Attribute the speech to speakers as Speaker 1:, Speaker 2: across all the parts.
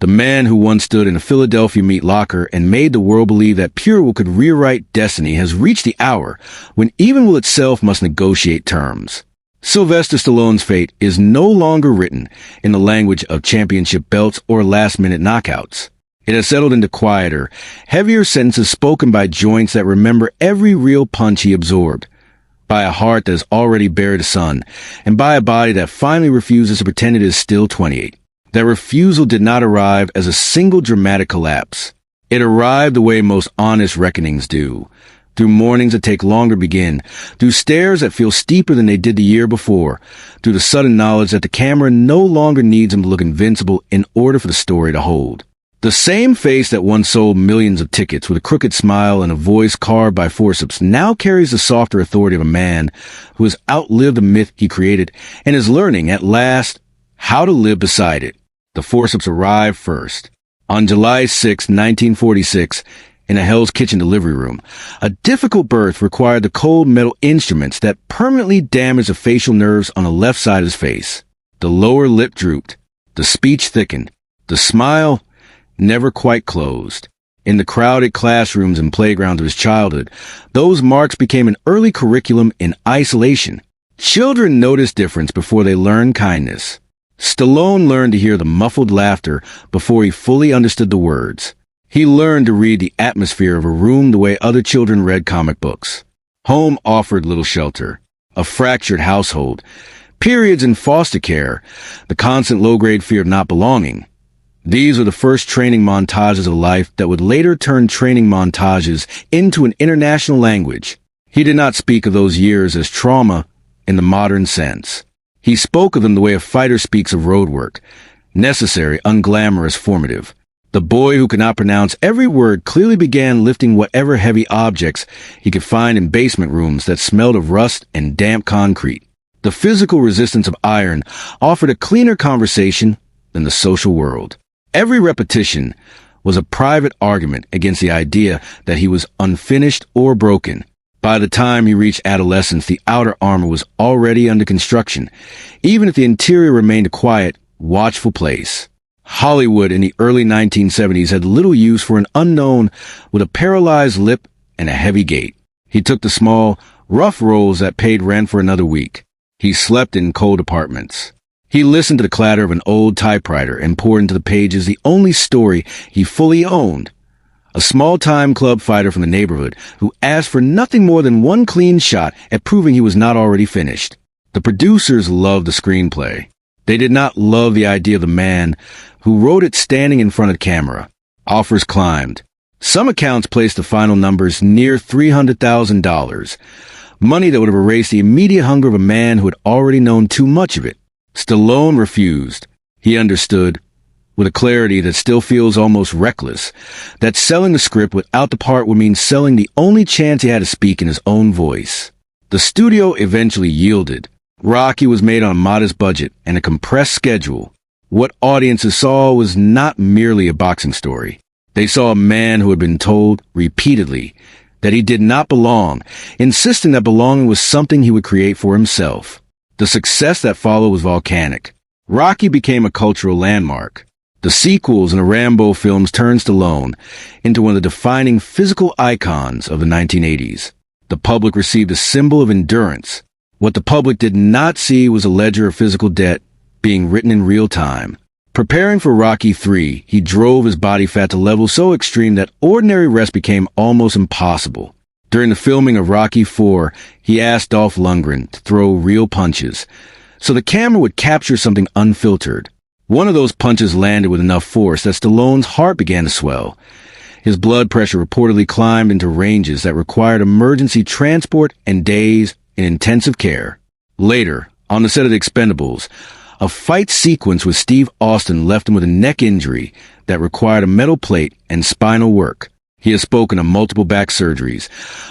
Speaker 1: The man who once stood in a Philadelphia meat locker and made the world believe that pure will could rewrite destiny has reached the hour when even will itself must negotiate terms. Sylvester Stallone's fate is no longer written in the language of championship belts or last-minute knockouts. It has settled into quieter, heavier sentences spoken by joints that remember every real punch he absorbed, by a heart that has already buried a son, and by a body that finally refuses to pretend it is still 28. That refusal did not arrive as a single dramatic collapse. It arrived the way most honest reckonings do, through mornings that take longer to begin, through stairs that feel steeper than they did the year before, through the sudden knowledge that the camera no longer needs him to look invincible in order for the story to hold. The same face that once sold millions of tickets with a crooked smile and a voice carved by forceps now carries the softer authority of a man who has outlived the myth he created and is learning, at last, how to live beside it. The forceps arrived first. On July 6, 1946, in a Hell's Kitchen delivery room, a difficult birth required the cold metal instruments that permanently damaged the facial nerves on the left side of his face. The lower lip drooped. The speech thickened. The smile never quite closed. In the crowded classrooms and playgrounds of his childhood, those marks became an early curriculum in isolation. Children noticed difference before they learned kindness. Stallone learned to hear the muffled laughter before he fully understood the words. He learned to read the atmosphere of a room the way other children read comic books. Home offered little shelter, a fractured household, periods in foster care, the constant low-grade fear of not belonging. These were the first training montages of life that would later turn training montages into an international language. He did not speak of those years as trauma in the modern sense. He spoke of them the way a fighter speaks of road work, necessary, unglamorous, formative. The boy who could not pronounce every word clearly began lifting whatever heavy objects he could find in basement rooms that smelled of rust and damp concrete. The physical resistance of iron offered a cleaner conversation than the social world. Every repetition was a private argument against the idea that he was unfinished or broken. By the time he reached adolescence, the outer armor was already under construction, even if the interior remained a quiet, watchful place. Hollywood in the early 1970s had little use for an unknown with a paralyzed lip and a heavy gait. He took the small, rough roles that paid rent for another week. He slept in cold apartments. He listened to the clatter of an old typewriter and poured into the pages the only story he fully owned. A small-time club fighter from the neighborhood who asked for nothing more than one clean shot at proving he was not already finished. The producers loved the screenplay. They did not love the idea of the man who wrote it standing in front of the camera. Offers climbed. Some accounts placed the final numbers near $300,000, money that would have erased the immediate hunger of a man who had already known too much of it. Stallone refused. He understood, with a clarity that still feels almost reckless, that selling the script without the part would mean selling the only chance he had to speak in his own voice. The studio eventually yielded. Rocky was made on a modest budget and a compressed schedule. What audiences saw was not merely a boxing story. They saw a man who had been told repeatedly that he did not belong, insisting that belonging was something he would create for himself. The success that followed was volcanic. Rocky became a cultural landmark. The sequels and the Rambo films turned Stallone into one of the defining physical icons of the 1980s. The public received a symbol of endurance. What the public did not see was a ledger of physical debt being written in real time. Preparing for Rocky III, he drove his body fat to levels so extreme that ordinary rest became almost impossible. During the filming of Rocky IV, he asked Dolph Lundgren to throw real punches, so the camera would capture something unfiltered. One of those punches landed with enough force that Stallone's heart began to swell. His blood pressure reportedly climbed into ranges that required emergency transport and days in intensive care. Later, on the set of The Expendables, a fight sequence with Steve Austin left him with a neck injury that required a metal plate and spinal work. He has spoken of multiple back surgeries,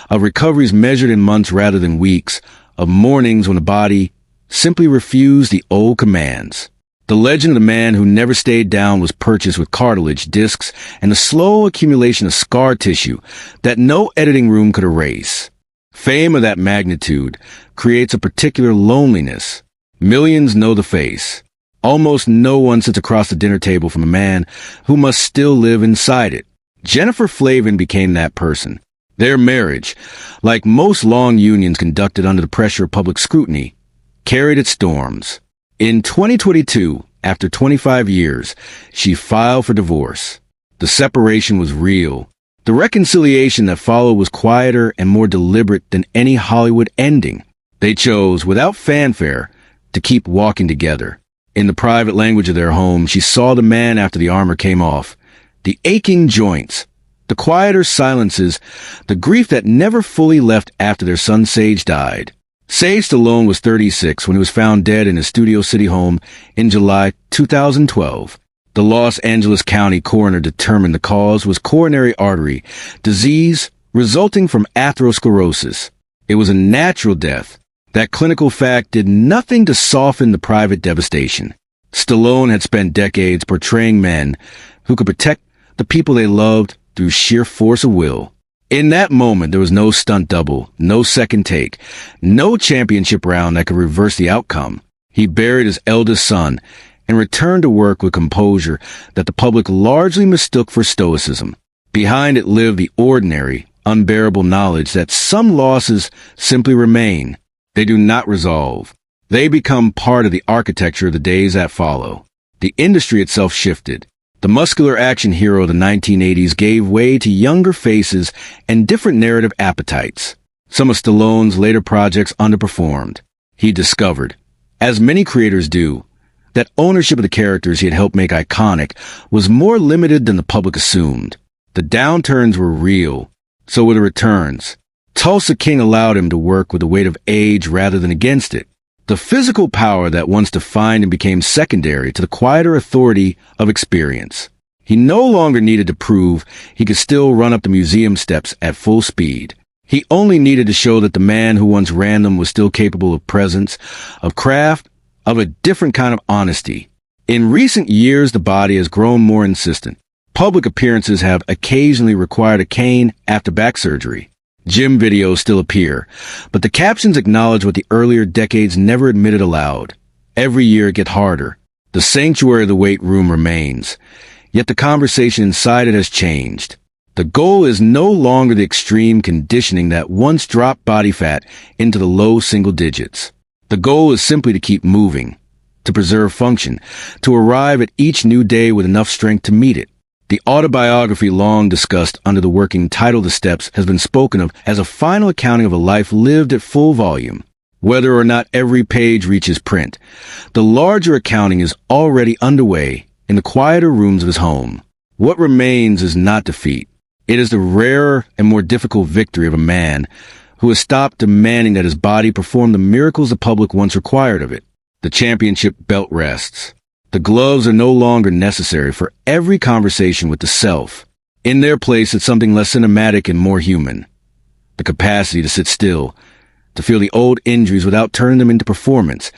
Speaker 1: of recoveries measured in months rather than weeks, of mornings when the body simply refused the old commands. The legend of the man who never stayed down was purchased with cartilage, discs, and the slow accumulation of scar tissue that no editing room could erase. Fame of that magnitude creates a particular loneliness. Millions know the face. Almost no one sits across the dinner table from a man who must still live inside it. Jennifer Flavin became that person. Their marriage, like most long unions conducted under the pressure of public scrutiny, carried its storms. In 2022, after 25 years, she filed for divorce. The separation was real. The reconciliation that followed was quieter and more deliberate than any Hollywood ending. They chose, without fanfare, to keep walking together. In the private language of their home, she saw the man after the armor came off. The aching joints, the quieter silences, the grief that never fully left after their son Sage died. Sage Stallone was 36 when he was found dead in his Studio City home in July 2012. The Los Angeles County coroner determined the cause was coronary artery disease resulting from atherosclerosis. It was a natural death. That clinical fact did nothing to soften the private devastation. Stallone had spent decades portraying men who could protect the people they loved through sheer force of will. In that moment, there was no stunt double, no second take, no championship round that could reverse the outcome. He buried his eldest son and returned to work with composure that the public largely mistook for stoicism. Behind it lived the ordinary, unbearable knowledge that some losses simply remain. They do not resolve. They become part of the architecture of the days that follow. The industry itself shifted. The muscular action hero of the 1980s gave way to younger faces and different narrative appetites. Some of Stallone's later projects underperformed. He discovered, as many creators do, that ownership of the characters he had helped make iconic was more limited than the public assumed. The downturns were real. So were the returns. Tulsa King allowed him to work with the weight of age rather than against it. The physical power that once defined him became secondary to the quieter authority of experience. He no longer needed to prove he could still run up the museum steps at full speed. He only needed to show that the man who once ran them was still capable of presence, of craft, of a different kind of honesty. In recent years, the body has grown more insistent. Public appearances have occasionally required a cane after back surgery. Gym videos still appear, but the captions acknowledge what the earlier decades never admitted aloud. Every year it gets harder. The sanctuary of the weight room remains, yet the conversation inside it has changed. The goal is no longer the extreme conditioning that once dropped body fat into the low single digits. The goal is simply to keep moving, to preserve function, to arrive at each new day with enough strength to meet it. The autobiography long discussed under the working title The Steps has been spoken of as a final accounting of a life lived at full volume. Whether or not every page reaches print, the larger accounting is already underway in the quieter rooms of his home. What remains is not defeat. It is the rarer and more difficult victory of a man who has stopped demanding that his body perform the miracles the public once required of it. The championship belt rests. The gloves are no longer necessary for every conversation with the self. In their place is something less cinematic and more human. The capacity to sit still, to feel the old injuries without turning them into performance,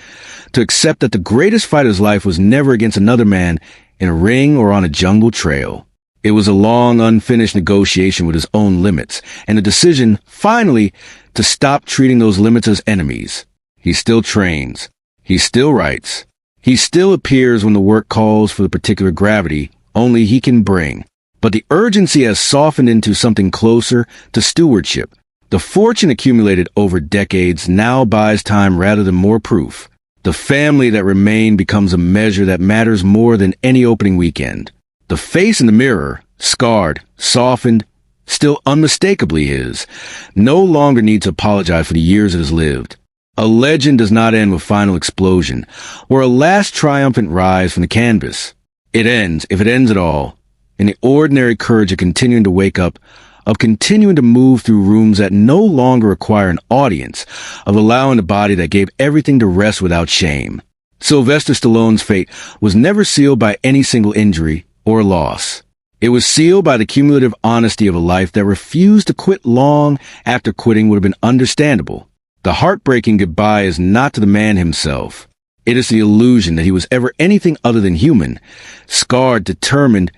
Speaker 1: to accept that the greatest fight of his life was never against another man in a ring or on a jungle trail. It was a long, unfinished negotiation with his own limits, and a decision, finally, to stop treating those limits as enemies. He still trains. He still writes. He still appears when the work calls for the particular gravity only he can bring. But the urgency has softened into something closer to stewardship. The fortune accumulated over decades now buys time rather than more proof. The family that remained becomes a measure that matters more than any opening weekend. The face in the mirror, scarred, softened, still unmistakably his, no longer needs to apologize for the years it has lived. A legend does not end with final explosion, or a last triumphant rise from the canvas. It ends, if it ends at all, in the ordinary courage of continuing to wake up, of continuing to move through rooms that no longer require an audience, of allowing the body that gave everything to rest without shame. Sylvester Stallone's fate was never sealed by any single injury or loss. It was sealed by the cumulative honesty of a life that refused to quit long after quitting would have been understandable. The heartbreaking goodbye is not to the man himself. It is the illusion that he was ever anything other than human, scarred, determined,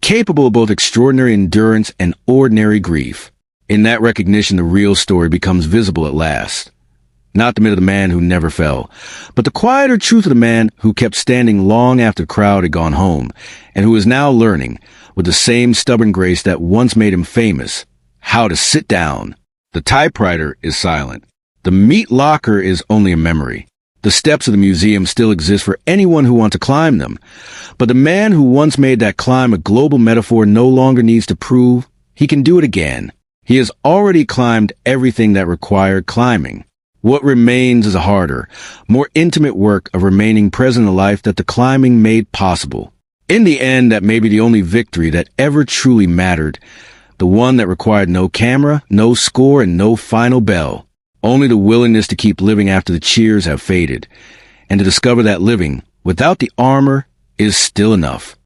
Speaker 1: capable of both extraordinary endurance and ordinary grief. In that recognition, the real story becomes visible at last. Not the myth of the man who never fell, but the quieter truth of the man who kept standing long after the crowd had gone home, and who is now learning, with the same stubborn grace that once made him famous, how to sit down. The typewriter is silent. The meat locker is only a memory. The steps of the museum still exist for anyone who wants to climb them. But the man who once made that climb a global metaphor no longer needs to prove he can do it again. He has already climbed everything that required climbing. What remains is a harder, more intimate work of remaining present in the life that the climbing made possible. In the end, that may be the only victory that ever truly mattered, the one that required no camera, no score, and no final bell. Only the willingness to keep living after the cheers have faded, and to discover that living, without the armor, is still enough.